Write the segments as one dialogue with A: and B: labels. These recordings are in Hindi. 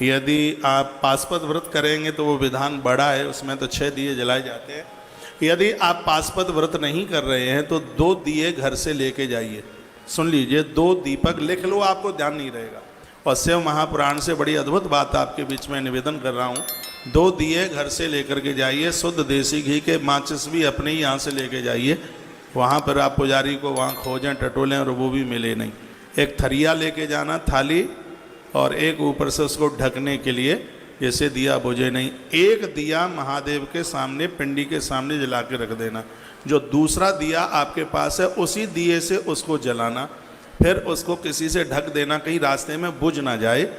A: यदि आप पाशुपत व्रत करेंगे तो वो विधान बड़ा है, उसमें तो 6 दिए जलाए जाते हैं। यदि आप पाशुपत व्रत नहीं कर रहे हैं तो 2 दिए घर से लेके जाइए। सुन लीजिए, 2 दीपक लिख लो, आपको ध्यान नहीं रहेगा। और शिव महापुराण से बड़ी अद्भुत बात आपके बीच में निवेदन कर रहा हूँ। 2 दिए घर से लेकर के जाइए, शुद्ध देसी घी के, माचिस भी अपने ही यहाँ से लेके जाइए। वहाँ पर आप पुजारी को वहाँ खोजें टटोलें और वो भी मिले नहीं। एक थरिया लेके जाना, थाली, और एक ऊपर से उसको ढकने के लिए, जैसे दिया बुझे नहीं। एक दिया महादेव के सामने, पिंडी के सामने जला के रख देना। जो दूसरा दिया आपके पास है उसी दिए से उसको जलाना, फिर उसको किसी से ढक देना, कहीं रास्ते में बुझ ना जाए।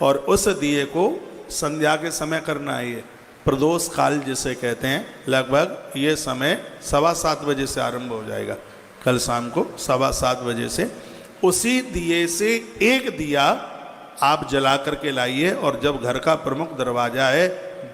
A: और उस दिए को संध्या के समय करना है। ये प्रदोष काल जिसे कहते हैं, लगभग ये समय 7:15 बजे से आरंभ हो जाएगा। कल शाम को 7:15 बजे से उसी दिए से एक दिया आप जला करके लाइए। और जब घर का प्रमुख दरवाजा है,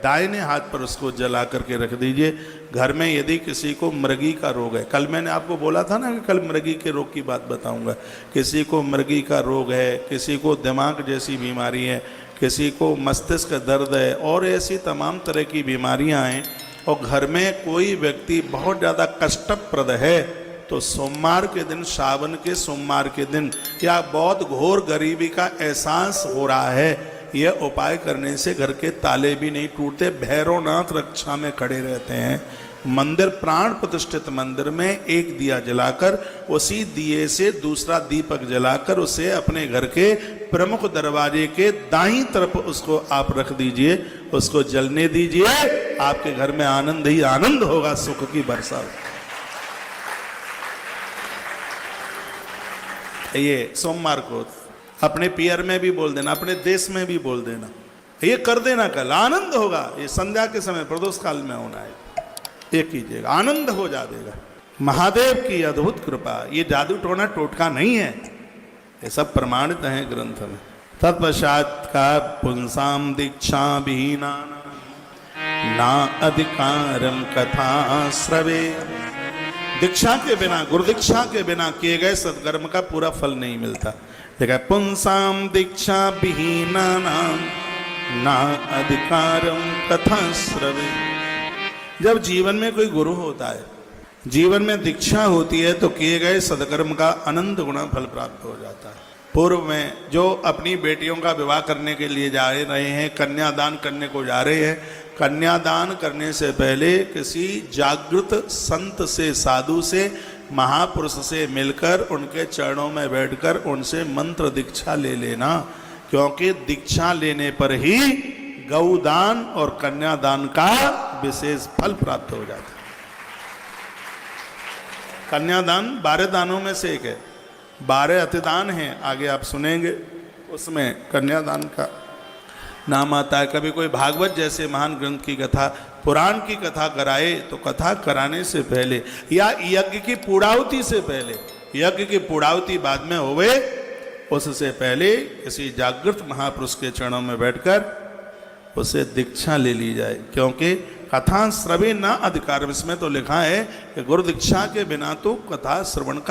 A: दाहिने हाथ पर उसको जला करके रख दीजिए। घर में यदि किसी को मृगी का रोग है, कल मैंने आपको बोला था ना कि कल मृगी के रोग की बात बताऊंगा। किसी को मृगी का रोग है, किसी को दिमाग जैसी बीमारी है, किसी को मस्तिष्क दर्द है, और ऐसी तमाम तरह की बीमारियां हैं, और घर में कोई व्यक्ति बहुत ज़्यादा कष्टप्रद है, तो सोमवार के दिन, सावन के सोमवार के दिन, या बहुत घोर गरीबी का एहसास हो रहा है, यह उपाय करने से घर के ताले भी नहीं टूटते। भैरवनाथ रक्षा में खड़े रहते हैं। मंदिर, प्राण प्रतिष्ठित मंदिर में एक दिया जलाकर, उसी दिए से दूसरा दीपक जलाकर उसे अपने घर के प्रमुख दरवाजे के दाईं तरफ उसको आप रख दीजिए, उसको जलने दीजिए। आपके घर में आनंद ही आनंद होगा, सुख की वर्षा। ये सोमवार को अपने पियर में भी बोल देना, अपने देश में भी बोल देना, ये कर देना, कल आनंद होगा। ये संध्या के समय प्रदोष काल में होना है, ये कीजिएगा, आनंद हो जाएगा। महादेव की अद्भुत कृपा, ये जादू टोना टोटका नहीं है, ये सब प्रमाणित है ग्रंथ में। तत्पश्चात का पुंसाम दीक्षा विहीना ना अधिकारम कथा श्रवे। दीक्षा के बिना, गुरु दीक्षा के बिना किए गए सत्कर्म का पूरा फल नहीं मिलता। देखा, पुंसाम दीक्षा विहीना ना अधिकारम कथा श्रवे। जब जीवन में कोई गुरु होता है, जीवन में दीक्षा होती है, तो किए गए सत्कर्म का अनंत गुना फल प्राप्त हो जाता है। पूर्व में जो अपनी बेटियों का विवाह करने के लिए जा रहे हैं, कन्यादान करने को जा रहे हैं, कन्यादान करने से पहले किसी जागृत संत से, साधु से, महापुरुष से मिलकर उनके चरणों में बैठकर उनसे मंत्र दीक्षा ले लेना। क्योंकि दीक्षा लेने पर ही गौदान और कन्यादान का विशेष फल प्राप्त हो जाता है। कन्यादान 12 दानों में से एक है, 12 अतिदान हैं, आगे आप सुनेंगे, उसमें कन्यादान का नाम आता है। कभी कोई भागवत जैसे महान ग्रंथ की कथा, पुराण की कथा कराए, तो कथा कराने से पहले या यज्ञ की पूर्णाहुति से पहले, यज्ञ की पूर्णाहुति बाद में होवे, उससे पहले किसी जागृत महापुरुष के चरणों में बैठकर उसे दीक्षा ले ली जाए। क्योंकि कथा श्रवे न अधिकार, इसमें तो लिखा है कि गुरु दीक्षा के बिना तो कथा श्रवण का